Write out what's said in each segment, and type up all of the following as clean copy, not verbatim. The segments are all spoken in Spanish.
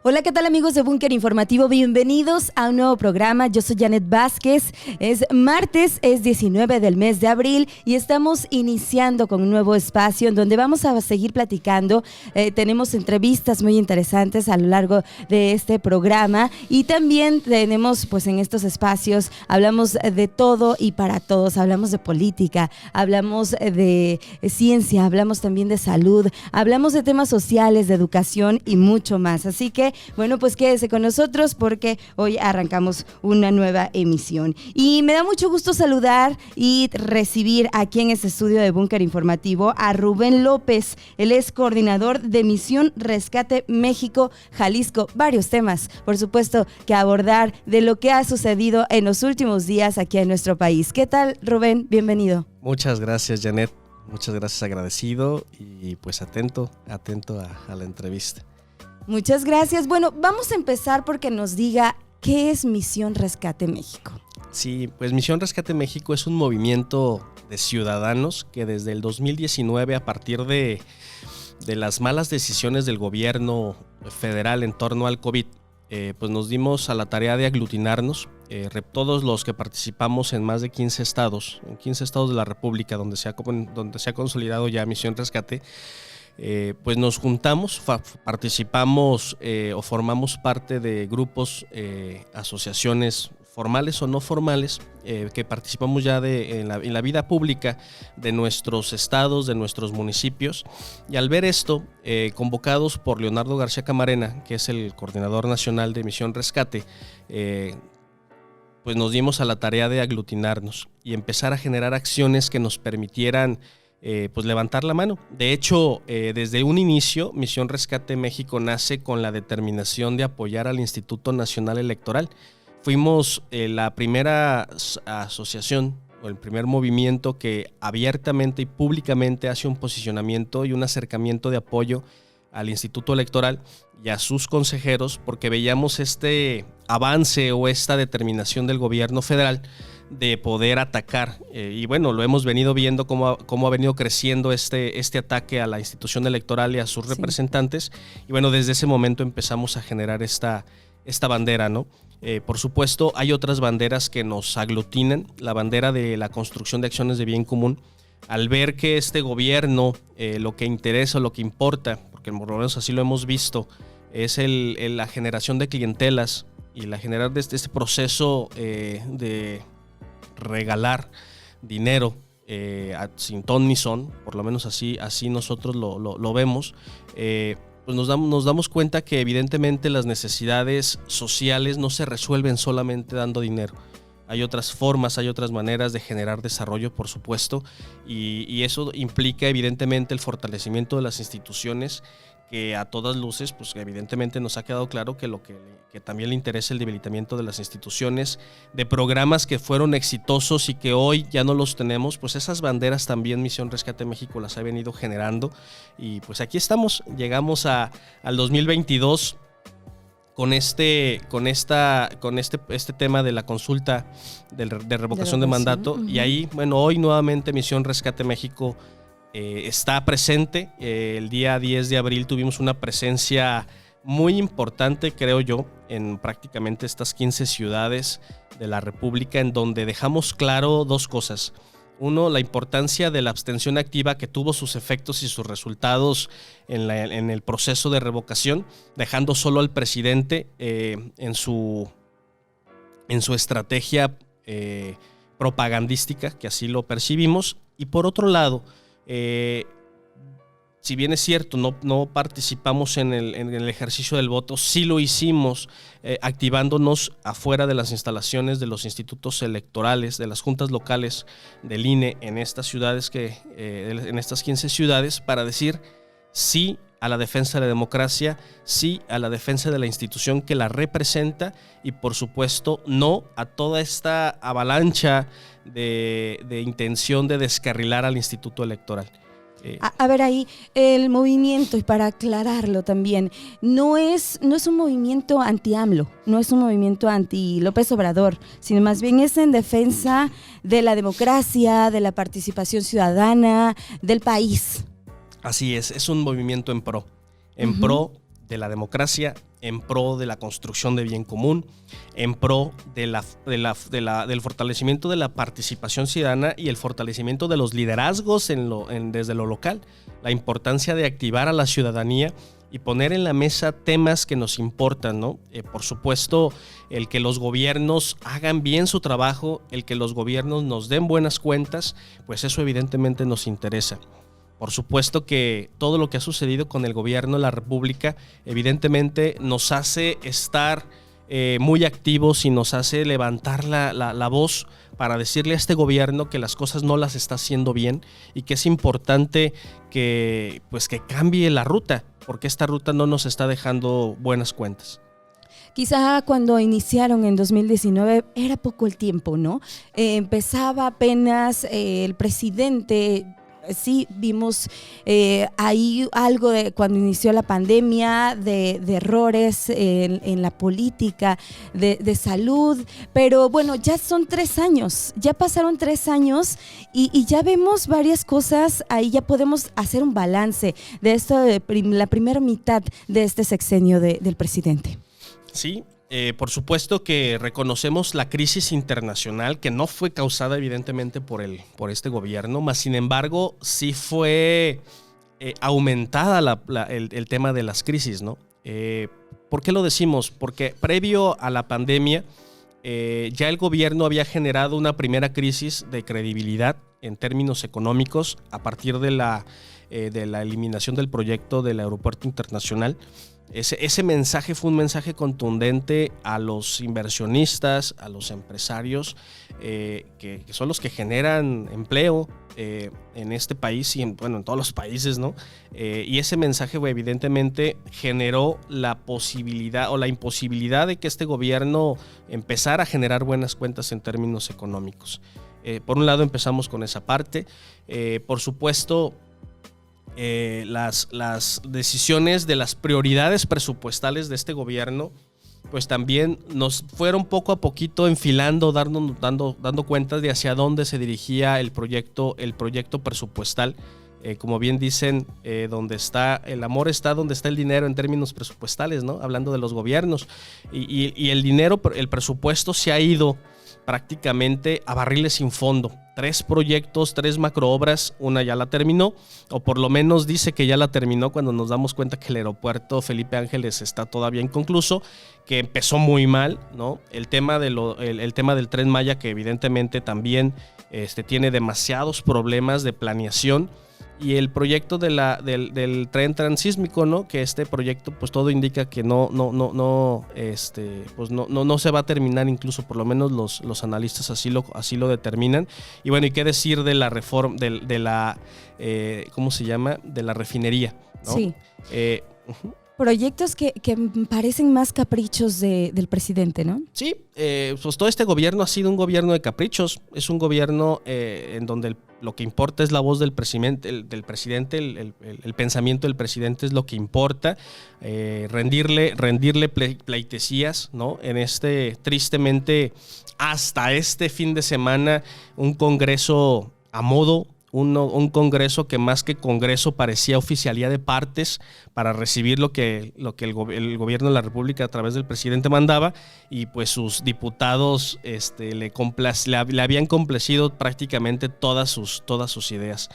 Hola, ¿qué tal amigos de Búnker Informativo? Bienvenidos a un nuevo programa. Yo soy Janet Vázquez. Es martes, es 19 del mes de abril y estamos iniciando con un nuevo espacio en donde vamos a seguir platicando. Tenemos entrevistas muy interesantes a lo largo de este programa y también tenemos, pues en estos espacios, hablamos de todo y para todos. Hablamos de política, hablamos de ciencia, hablamos también de salud, hablamos de temas sociales, de educación y mucho más. Así que bueno, pues quédese con nosotros porque hoy arrancamos una nueva emisión. Y me da mucho gusto saludar y recibir aquí en este estudio de Búnker Informativo a Rubén López. Él es coordinador de Misión Rescate México, Jalisco. Varios temas, por supuesto, que abordar de lo que ha sucedido en los últimos días aquí en nuestro país. ¿Qué tal, Rubén? Bienvenido. Muchas gracias, Janet. Muchas gracias, agradecido y pues atento a la entrevista. Muchas gracias. Bueno, vamos a empezar porque nos diga qué es Misión Rescate México. Sí, pues Misión Rescate México es un movimiento de ciudadanos que desde el 2019, a partir de las malas decisiones del gobierno federal en torno al COVID, pues nos dimos a la tarea de aglutinarnos. Todos los que participamos en más de 15 estados de la República, donde se ha consolidado ya Misión Rescate, pues nos juntamos, participamos o formamos parte de grupos, asociaciones formales o no formales, que participamos ya en la vida pública de nuestros estados, de nuestros municipios. Y al ver esto, convocados por Leonardo García Camarena, que es el coordinador nacional de Misión Rescate, pues nos dimos a la tarea de aglutinarnos y empezar a generar acciones que nos permitieran pues levantar la mano. De hecho, desde un inicio, Misión Rescate México nace con la determinación de apoyar al Instituto Nacional Electoral. Fuimos la primera asociación o el primer movimiento que abiertamente y públicamente hace un posicionamiento y un acercamiento de apoyo al Instituto Electoral y a sus consejeros, porque veíamos este avance o esta determinación del gobierno federal de poder atacar, y bueno, lo hemos venido viendo cómo ha venido creciendo este ataque a la institución electoral y a sus representantes, y bueno, desde ese momento empezamos a generar esta bandera, ¿no? Por supuesto, hay otras banderas que nos aglutinan, la bandera de la construcción de acciones de bien común. Al ver que este gobierno, lo que interesa, lo que importa, porque por lo menos así lo hemos visto, es la generación de clientelas y la generar de este proceso de regalar dinero sin ton ni son, por lo menos así nosotros lo vemos, pues nos damos cuenta que evidentemente las necesidades sociales no se resuelven solamente dando dinero. Hay otras formas, hay otras maneras de generar desarrollo, por supuesto, y eso implica evidentemente el fortalecimiento de las instituciones, que a todas luces, pues evidentemente nos ha quedado claro que que también le interesa el debilitamiento de las instituciones, de programas que fueron exitosos y que hoy ya no los tenemos, pues esas banderas también Misión Rescate México las ha venido generando, y pues aquí estamos, llegamos al 2022 con este tema de la consulta de revocación de mandato, uh-huh. Y ahí, bueno, hoy nuevamente Misión Rescate México está presente. El día 10 de abril tuvimos una presencia muy importante, creo yo, en prácticamente estas 15 ciudades de la República, en donde dejamos claro dos cosas. Uno, la importancia de la abstención activa, que tuvo sus efectos y sus resultados en el proceso de revocación, dejando solo al presidente en su estrategia propagandística, que así lo percibimos. Y por otro lado, si bien es cierto, no participamos en el ejercicio del voto, sí lo hicimos activándonos afuera de las instalaciones de los institutos electorales, de las juntas locales del INE en estas ciudades, en estas 15 ciudades, para decir sí a la defensa de la democracia, sí a la defensa de la institución que la representa, y por supuesto no a toda esta avalancha de intención de descarrilar al Instituto Electoral. A ver ahí, el movimiento, y para aclararlo también, no es un movimiento anti-AMLO, no es un movimiento anti-López Obrador, sino más bien es en defensa de la democracia, de la participación ciudadana, del país. Así es un movimiento en pro de la democracia, en pro de la construcción de bien común, en pro del fortalecimiento de la participación ciudadana y el fortalecimiento de los liderazgos desde lo local, la importancia de activar a la ciudadanía y poner en la mesa temas que nos importan, ¿no? Por supuesto, el que los gobiernos hagan bien su trabajo, el que los gobiernos nos den buenas cuentas, pues eso evidentemente nos interesa. Por supuesto que todo lo que ha sucedido con el gobierno de la República evidentemente nos hace estar muy activos y nos hace levantar la voz para decirle a este gobierno que las cosas no las está haciendo bien y que es importante que cambie la ruta, porque esta ruta no nos está dejando buenas cuentas. Quizá cuando iniciaron en 2019 era poco el tiempo, ¿no? Empezaba apenas el presidente. Sí, vimos ahí algo de cuando inició la pandemia, de errores en la política, de salud, pero bueno, ya son 3 años, ya pasaron 3 años y ya vemos varias cosas, ahí ya podemos hacer un balance de esto, la primera mitad de este sexenio del presidente. Sí. Por supuesto que reconocemos la crisis internacional que no fue causada evidentemente por este gobierno, mas sin embargo sí fue aumentada el tema de las crisis, ¿no? ¿Por qué lo decimos? Porque previo a la pandemia ya el gobierno había generado una primera crisis de credibilidad en términos económicos a partir de la eliminación del proyecto del aeropuerto internacional. Ese mensaje fue un mensaje contundente a los inversionistas, a los empresarios, que son los que generan empleo en este país y en todos los países, ¿no? Y ese mensaje evidentemente generó la posibilidad o la imposibilidad de que este gobierno empezara a generar buenas cuentas en términos económicos. Por un lado empezamos con esa parte. Por supuesto, las decisiones de las prioridades presupuestales de este gobierno pues también nos fueron poco a poquito enfilando, dando cuenta de hacia dónde se dirigía el proyecto presupuestal. Como bien dicen, donde está el amor está donde está el dinero en términos presupuestales, ¿no? Hablando de los gobiernos. Y el dinero, el presupuesto se ha ido prácticamente a barriles sin fondo. 3 proyectos, 3 macroobras, una ya la terminó, o por lo menos dice que ya la terminó cuando nos damos cuenta que el aeropuerto Felipe Ángeles está todavía inconcluso, que empezó muy mal, ¿no? El tema del Tren Maya, que evidentemente también tiene demasiados problemas de planeación, y el proyecto del tren transísmico, ¿no? Que este proyecto pues todo indica que no se va a terminar, incluso por lo menos los analistas así lo determinan. Y bueno, y qué decir de la reforma de la ¿cómo se llama? De la refinería, ¿no? Sí. Proyectos que parecen más caprichos del presidente, ¿no? Sí, pues todo este gobierno ha sido un gobierno de caprichos. Es un gobierno en donde lo que importa es la voz del presidente, el pensamiento del presidente es lo que importa. Rendirle pleitesías, ¿no? En tristemente, hasta este fin de semana, un congreso a modo. Un congreso que más que congreso parecía oficialía de partes para recibir lo que el gobierno de la República a través del presidente mandaba, y pues sus diputados le habían complacido prácticamente todas sus ideas.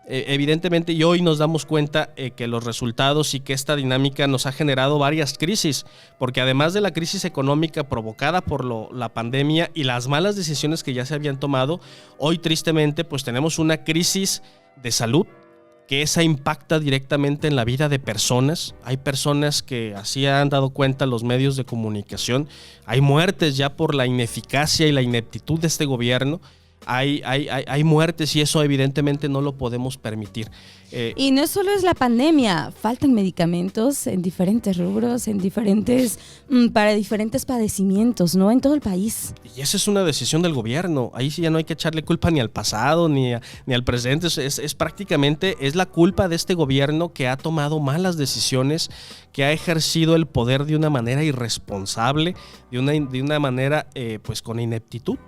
Evidentemente, y hoy nos damos cuenta que los resultados y que esta dinámica nos ha generado varias crisis, porque además de la crisis económica provocada por la pandemia y las malas decisiones que ya se habían tomado, hoy tristemente pues tenemos una crisis de salud, que esa impacta directamente en la vida de personas. Hay personas que así han dado cuenta los medios de comunicación, hay muertes ya por la ineficacia y la ineptitud de este gobierno. Hay muertes y eso evidentemente no lo podemos permitir. Y no solo es la pandemia, faltan medicamentos en diferentes rubros, para diferentes padecimientos, ¿no? En todo el país. Y esa es una decisión del gobierno. Ahí sí ya no hay que echarle culpa ni al pasado ni al presente. Es prácticamente la culpa de este gobierno que ha tomado malas decisiones, que ha ejercido el poder de una manera irresponsable, de una manera pues con ineptitud,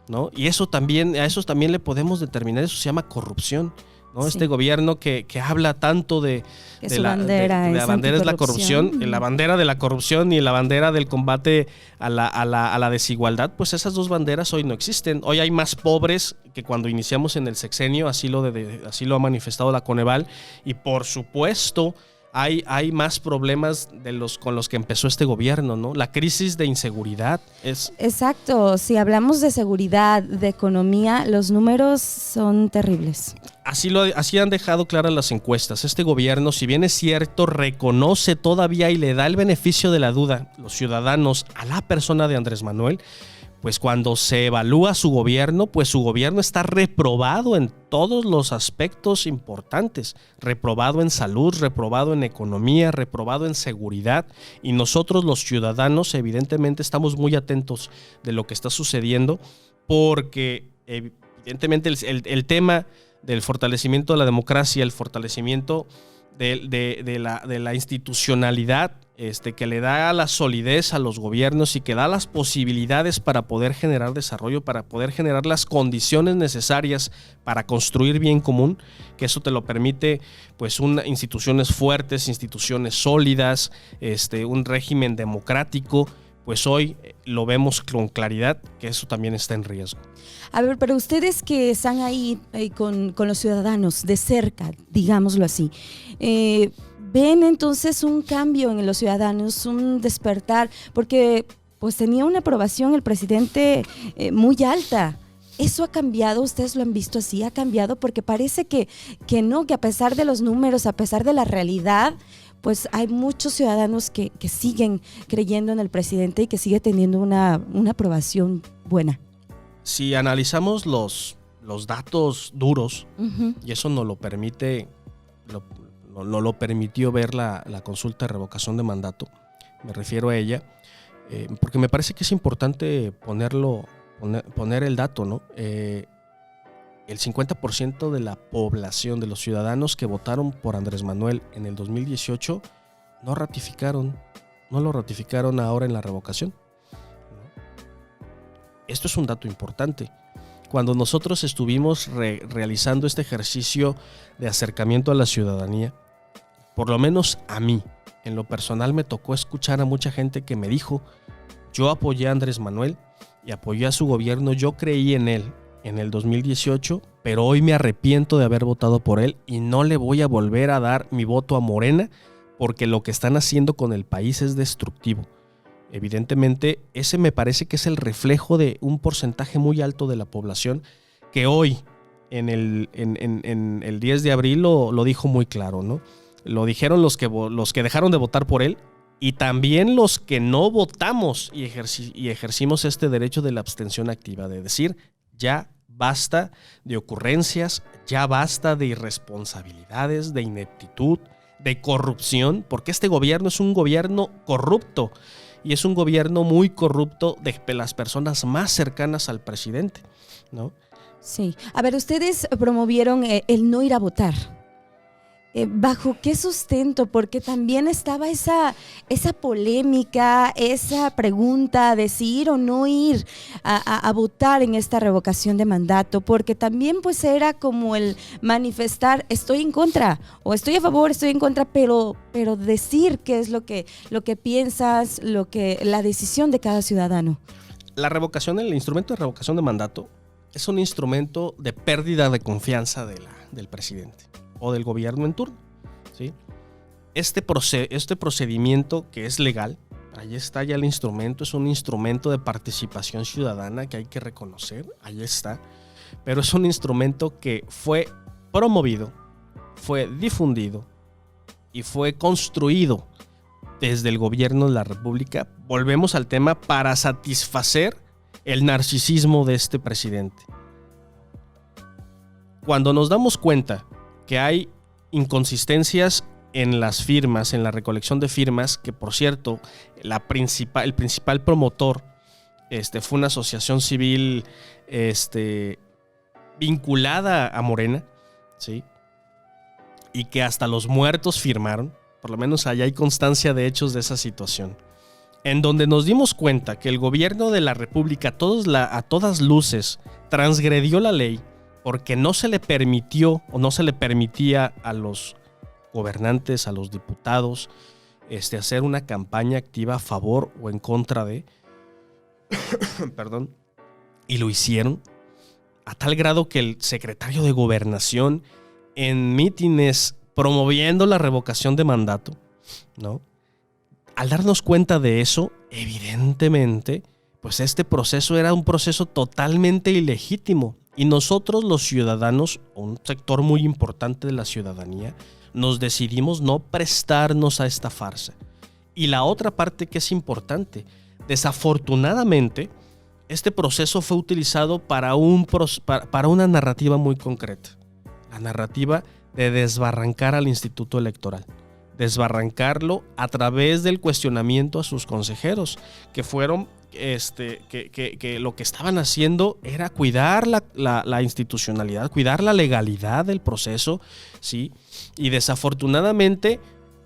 ¿no? Y a eso también le podemos determinar, eso se llama corrupción. ¿no? Sí. Este gobierno que habla tanto de la bandera es la corrupción, la bandera de la corrupción y la bandera del combate a la desigualdad, pues esas dos banderas hoy no existen. Hoy hay más pobres que cuando iniciamos en el sexenio, así lo ha manifestado la Coneval, y por supuesto hay más problemas con los que empezó este gobierno, ¿no? La crisis de inseguridad es... Exacto, si hablamos de seguridad, de economía, los números son terribles. Así han dejado claras las encuestas. Este gobierno, si bien es cierto, reconoce todavía y le da el beneficio de la duda, los ciudadanos, a la persona de Andrés Manuel, pues cuando se evalúa su gobierno, pues su gobierno está reprobado en todos los aspectos importantes. Reprobado en salud, reprobado en economía, reprobado en seguridad. Y nosotros los ciudadanos evidentemente estamos muy atentos de lo que está sucediendo, porque evidentemente el tema del fortalecimiento de la democracia, el fortalecimiento de la institucionalidad, que le da la solidez a los gobiernos y que da las posibilidades para poder generar desarrollo, para poder generar las condiciones necesarias para construir bien común, que eso te lo permite pues instituciones fuertes, instituciones sólidas, un régimen democrático. Pues hoy lo vemos con claridad que eso también está en riesgo. A ver, pero ustedes que están ahí con los ciudadanos de cerca, digámoslo así, ¿ven entonces un cambio en los ciudadanos, un despertar? Porque pues tenía una aprobación el presidente muy alta. ¿Eso ha cambiado? ¿Ustedes lo han visto así? ¿Ha cambiado? Porque parece que no, que a pesar de los números, a pesar de la realidad, pues hay muchos ciudadanos que siguen creyendo en el presidente y que sigue teniendo una aprobación buena. Si analizamos los datos duros, uh-huh, y eso nos lo permite, lo permitió ver la consulta de revocación de mandato, me refiero a ella, porque me parece que es importante poner el dato, ¿no? El 50% de la población, de los ciudadanos que votaron por Andrés Manuel en el 2018 no lo ratificaron ahora en la revocación. Esto es un dato importante. Cuando nosotros estuvimos realizando este ejercicio de acercamiento a la ciudadanía, por lo menos a mí, en lo personal, me tocó escuchar a mucha gente que me dijo: yo apoyé a Andrés Manuel y apoyé a su gobierno, yo creí en él en el 2018, pero hoy me arrepiento de haber votado por él y no le voy a volver a dar mi voto a Morena porque lo que están haciendo con el país es destructivo. Evidentemente, ese me parece que es el reflejo de un porcentaje muy alto de la población que hoy, en el 10 de abril, lo dijo muy claro, ¿no? Lo dijeron los que dejaron de votar por él y también los que no votamos y ejercimos este derecho de la abstención activa, de decir: ya basta de ocurrencias, ya basta de irresponsabilidades, de ineptitud, de corrupción, porque este gobierno es un gobierno corrupto y es un gobierno muy corrupto de las personas más cercanas al presidente, ¿no? Sí. A ver, ustedes promovieron el no ir a votar. ¿Bajo qué sustento? Porque también estaba esa polémica, esa pregunta de si ir o no ir a votar en esta revocación de mandato, porque también pues era como el manifestar: estoy en contra, o estoy a favor, estoy en contra, pero decir qué es lo que piensas, la decisión de cada ciudadano. El instrumento de revocación de mandato es un instrumento de pérdida de confianza del presidente o del gobierno en turno, ¿sí? Este procedimiento, que es legal, ahí está ya el instrumento, es un instrumento de participación ciudadana que hay que reconocer, ahí está, pero es un instrumento que fue promovido, fue difundido y fue construido desde el gobierno de la República. Volvemos al tema, para satisfacer el narcisismo de este presidente. Cuando nos damos cuenta que hay inconsistencias en las firmas, en la recolección de firmas, que por cierto, el principal promotor fue una asociación civil vinculada a Morena, ¿sí? Y que hasta los muertos firmaron, por lo menos allá hay constancia de hechos de esa situación, en donde nos dimos cuenta que el gobierno de la República a todas luces transgredió la ley porque no se le permitió o no se le permitía a los gobernantes, a los diputados, hacer una campaña activa a favor o en contra de, perdón, y lo hicieron a tal grado que el secretario de Gobernación en mítines promoviendo la revocación de mandato, ¿no? Al darnos cuenta de eso, evidentemente, pues este proceso era un proceso totalmente ilegítimo y nosotros los ciudadanos, un sector muy importante de la ciudadanía, nos decidimos no prestarnos a esta farsa. Y la otra parte que es importante, desafortunadamente, este proceso fue utilizado para una narrativa muy concreta. La narrativa de desbarrancar al Instituto Electoral. Desbarrancarlo a través del cuestionamiento a sus consejeros, que fueron, que lo que estaban haciendo era cuidar la institucionalidad, cuidar la legalidad del proceso, ¿sí? Y desafortunadamente,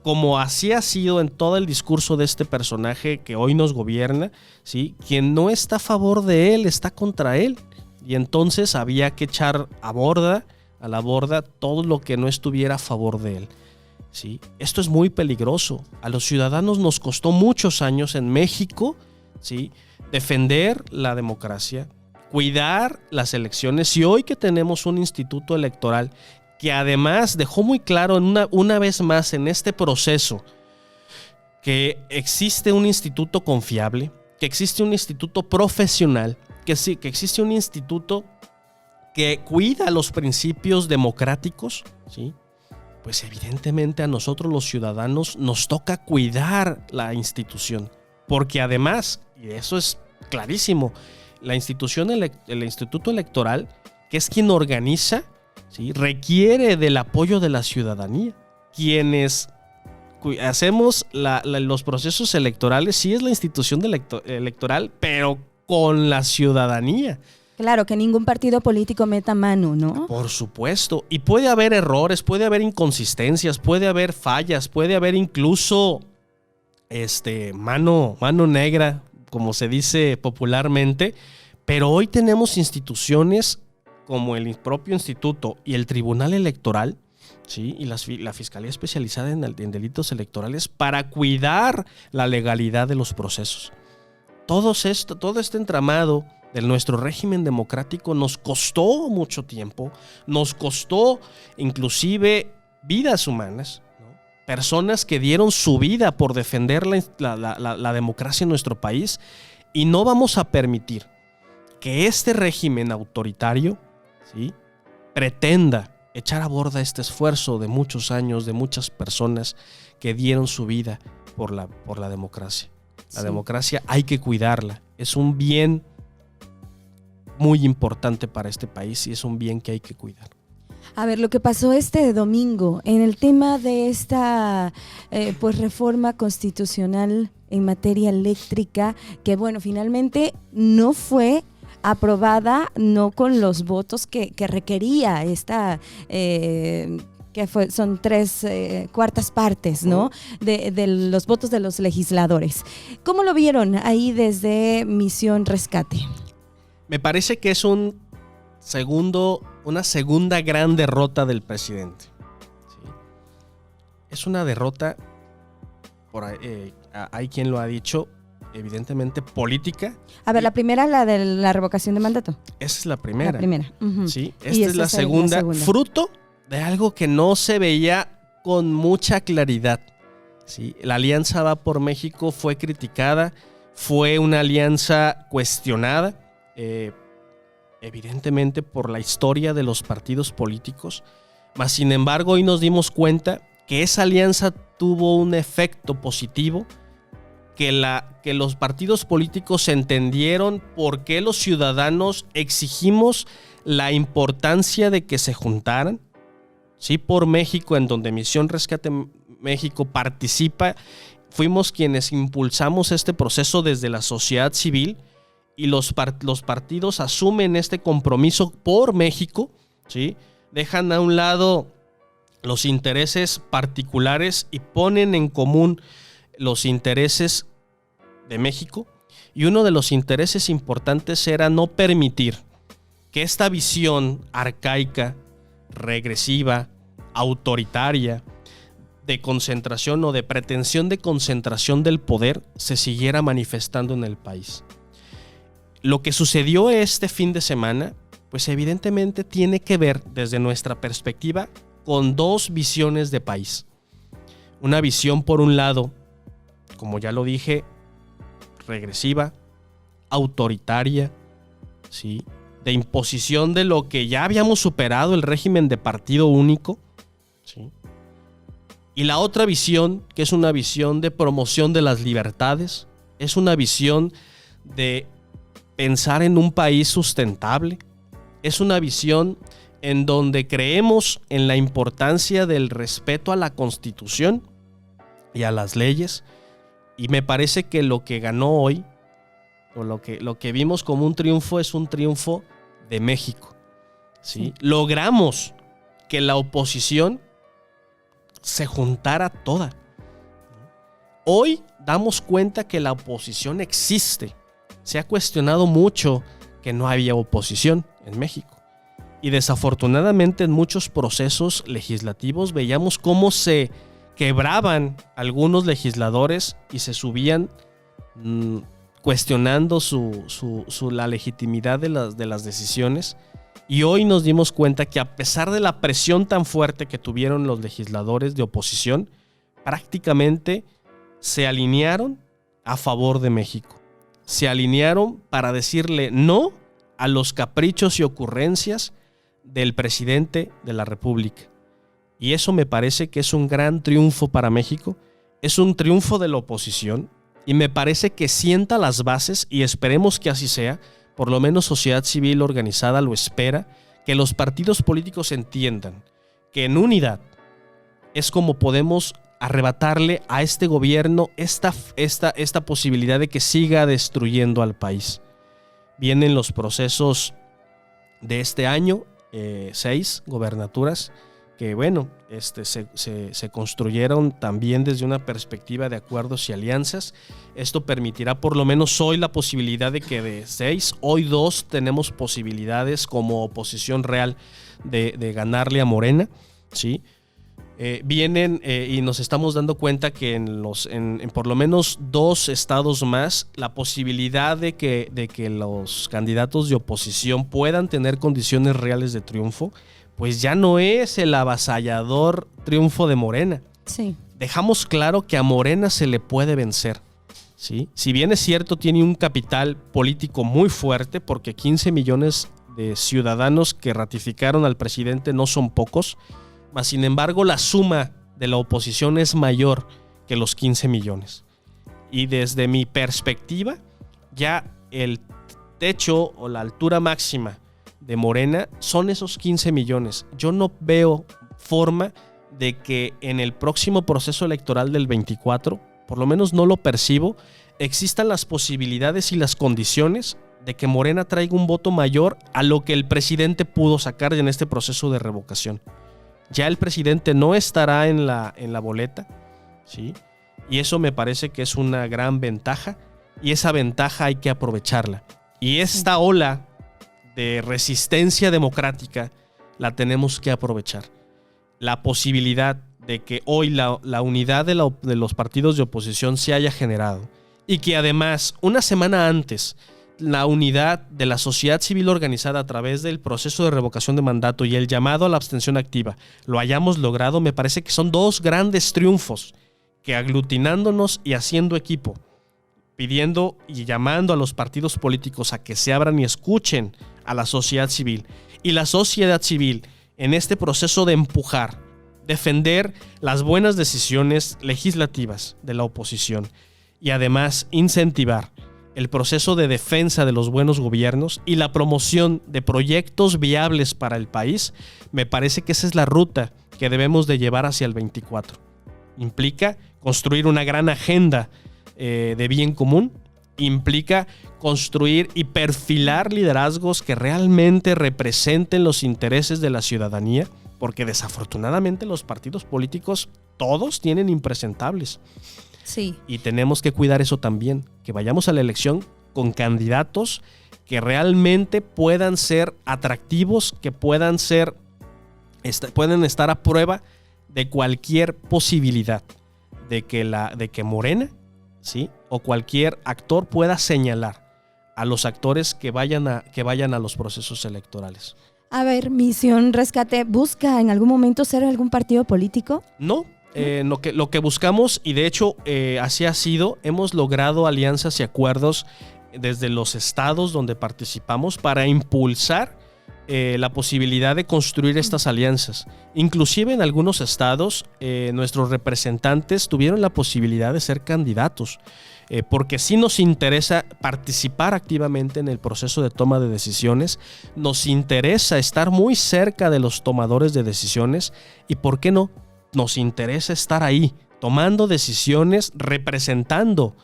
como así ha sido en todo el discurso de este personaje que hoy nos gobierna, ¿sí? Quien no está a favor de él está contra él. Y entonces había que echar a la borda todo lo que no estuviera a favor de él, ¿sí? Esto es muy peligroso. A los ciudadanos nos costó muchos años en México, ¿sí? Defender la democracia, cuidar las elecciones, y hoy que tenemos un instituto electoral que además dejó muy claro una vez más en este proceso que existe un instituto confiable, que existe un instituto profesional, que existe un instituto que cuida los principios democráticos, ¿sí? Pues evidentemente a nosotros los ciudadanos nos toca cuidar la institución, porque además, y eso es clarísimo, la institución, el Instituto Electoral, que es quien organiza, ¿sí? Requiere del apoyo de la ciudadanía. Quienes hacemos los procesos electorales, sí es la institución electoral, pero con la ciudadanía. Claro, que ningún partido político meta mano, ¿no? Por supuesto. Y puede haber errores, puede haber inconsistencias, puede haber fallas, puede haber incluso mano negra, como se dice popularmente. Pero hoy tenemos instituciones como el propio instituto y el Tribunal Electoral, ¿sí? Y la Fiscalía Especializada en Delitos Electorales para cuidar la legalidad de los procesos. Todo este entramado de nuestro régimen democrático nos costó mucho tiempo, nos costó inclusive vidas humanas, ¿no? Personas que dieron su vida por defender la democracia en nuestro país, y no vamos a permitir que este régimen autoritario, ¿sí?, pretenda echar a borda este esfuerzo de muchos años, de muchas personas que dieron su vida por la democracia. La democracia hay que cuidarla, es un bien muy importante para este país y es un bien que hay que cuidar. A ver, lo que pasó este domingo en el tema de esta reforma constitucional en materia eléctrica, que bueno, finalmente no fue aprobada, no con los votos que requería esta son 3/4 partes, ¿no? De los votos de los legisladores. ¿Cómo lo vieron ahí desde Misión Rescate? Me parece que es una segunda gran derrota del presidente. ¿Sí? Es una derrota, hay quien lo ha dicho, evidentemente política. A ver, la primera, la de la revocación de mandato. Esa es la primera. La primera. Uh-huh. Sí, esta es la segunda, fruto de algo que no se veía con mucha claridad. ¿Sí? La Alianza Va por México fue criticada, fue una alianza cuestionada, evidentemente por la historia de los partidos políticos, mas sin embargo hoy nos dimos cuenta que esa alianza tuvo un efecto positivo, que los partidos políticos entendieron por qué los ciudadanos exigimos la importancia de que se juntaran, ¿sí? Por México, en donde Misión Rescate México participa, fuimos quienes impulsamos este proceso desde la sociedad civil, y los partidos asumen este compromiso por México, ¿sí? Dejan a un lado los intereses particulares y ponen en común los intereses de México, y uno de los intereses importantes era no permitir que esta visión arcaica, regresiva, autoritaria, de concentración o de pretensión de concentración del poder se siguiera manifestando en el país. Lo que sucedió este fin de semana, pues evidentemente tiene que ver desde nuestra perspectiva con dos visiones de país. Una visión, por un lado, como ya lo dije, regresiva, autoritaria, ¿sí?, de imposición de lo que ya habíamos superado, el régimen de partido único, ¿sí? Y la otra visión, que es una visión de promoción de las libertades, es una visión de pensar en un país sustentable, es una visión en donde creemos en la importancia del respeto a la Constitución y a las leyes, y me parece que lo que ganó hoy, o lo que vimos como un triunfo, es un triunfo de México, ¿sí? Logramos que la oposición se juntara toda. Hoy damos cuenta que la oposición existe. Se ha cuestionado mucho que no había oposición en México. Y desafortunadamente en muchos procesos legislativos veíamos cómo se quebraban algunos legisladores y se subían cuestionando la legitimidad de las decisiones. Y hoy nos dimos cuenta que a pesar de la presión tan fuerte que tuvieron los legisladores de oposición, prácticamente se alinearon a favor de México. Se alinearon para decirle no a los caprichos y ocurrencias del presidente de la República. Y eso me parece que es un gran triunfo para México, es un triunfo de la oposición y me parece que sienta las bases, y esperemos que así sea. Por lo menos sociedad civil organizada lo espera, que los partidos políticos entiendan que en unidad es como podemos arrebatarle a este gobierno esta posibilidad de que siga destruyendo al país. Vienen los procesos de este año, 6 gobernaturas, que bueno, se construyeron también desde una perspectiva de acuerdos y alianzas. Esto permitirá por lo menos hoy la posibilidad de que de 6, hoy 2 tenemos posibilidades como oposición real de ganarle a Morena, ¿sí? Vienen y nos estamos dando cuenta que en por lo menos 2 estados más la posibilidad de que los candidatos de oposición puedan tener condiciones reales de triunfo, pues ya no es el avasallador triunfo de Morena. Sí. Dejamos claro que a Morena se le puede vencer, ¿sí? Si bien es cierto, tiene un capital político muy fuerte, porque 15 millones de ciudadanos que ratificaron al presidente no son pocos, mas sin embargo la suma de la oposición es mayor que los 15 millones. Y desde mi perspectiva, ya el techo o la altura máxima de Morena son esos 15 millones. Yo no veo forma de que en el próximo proceso electoral del 24, por lo menos no lo percibo, existan las posibilidades y las condiciones de que Morena traiga un voto mayor a lo que el presidente pudo sacar en este proceso de revocación. Ya el presidente no estará en la boleta, ¿sí? Y eso me parece que es una gran ventaja, y esa ventaja hay que aprovecharla. Y esta ola de resistencia democrática la tenemos que aprovechar. La posibilidad de que hoy la unidad de los partidos de oposición se haya generado, y que además una semana antes la unidad de la sociedad civil organizada a través del proceso de revocación de mandato y el llamado a la abstención activa lo hayamos logrado, me parece que son 2 grandes triunfos que, aglutinándonos y haciendo equipo, pidiendo y llamando a los partidos políticos a que se abran y escuchen a la sociedad civil, y la sociedad civil en este proceso de empujar, defender las buenas decisiones legislativas de la oposición y además incentivar el proceso de defensa de los buenos gobiernos y la promoción de proyectos viables para el país, me parece que esa es la ruta que debemos de llevar hacia el 24. Implica construir una gran agenda de bien común, implica construir y perfilar liderazgos que realmente representen los intereses de la ciudadanía, porque desafortunadamente los partidos políticos todos tienen impresentables. Sí. Y tenemos que cuidar eso también, que vayamos a la elección con candidatos que realmente puedan ser atractivos, que pueden estar a prueba de cualquier posibilidad de que Morena, ¿sí?, o cualquier actor pueda señalar a los actores que vayan a los procesos electorales. A ver, Misión Rescate, ¿busca en algún momento ser algún partido político? No. Lo que buscamos, y de hecho así ha sido, hemos logrado alianzas y acuerdos desde los estados donde participamos para impulsar la posibilidad de construir estas alianzas. Inclusive en algunos estados nuestros representantes tuvieron la posibilidad de ser candidatos, porque sí nos interesa participar activamente en el proceso de toma de decisiones, nos interesa estar muy cerca de los tomadores de decisiones y, ¿por qué no?, nos interesa estar ahí, tomando decisiones, representando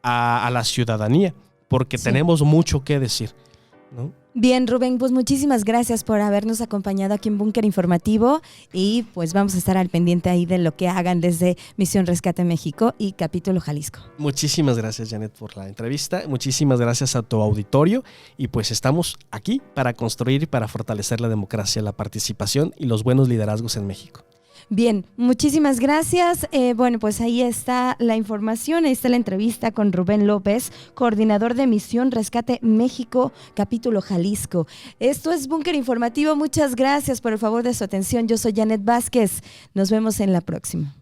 a la ciudadanía, porque tenemos mucho que decir, ¿no? Bien, Rubén, pues muchísimas gracias por habernos acompañado aquí en Búnker Informativo y pues vamos a estar al pendiente ahí de lo que hagan desde Misión Rescate México y Capítulo Jalisco. Muchísimas gracias, Janet, por la entrevista. Muchísimas gracias a tu auditorio y pues estamos aquí para construir y para fortalecer la democracia, la participación y los buenos liderazgos en México. Bien, muchísimas gracias. Bueno, pues ahí está la información, ahí está la entrevista con Rubén López, coordinador de Misión Rescate México, Capítulo Jalisco. Esto es Búnker Informativo. Muchas gracias por el favor de su atención. Yo soy Janet Vázquez. Nos vemos en la próxima.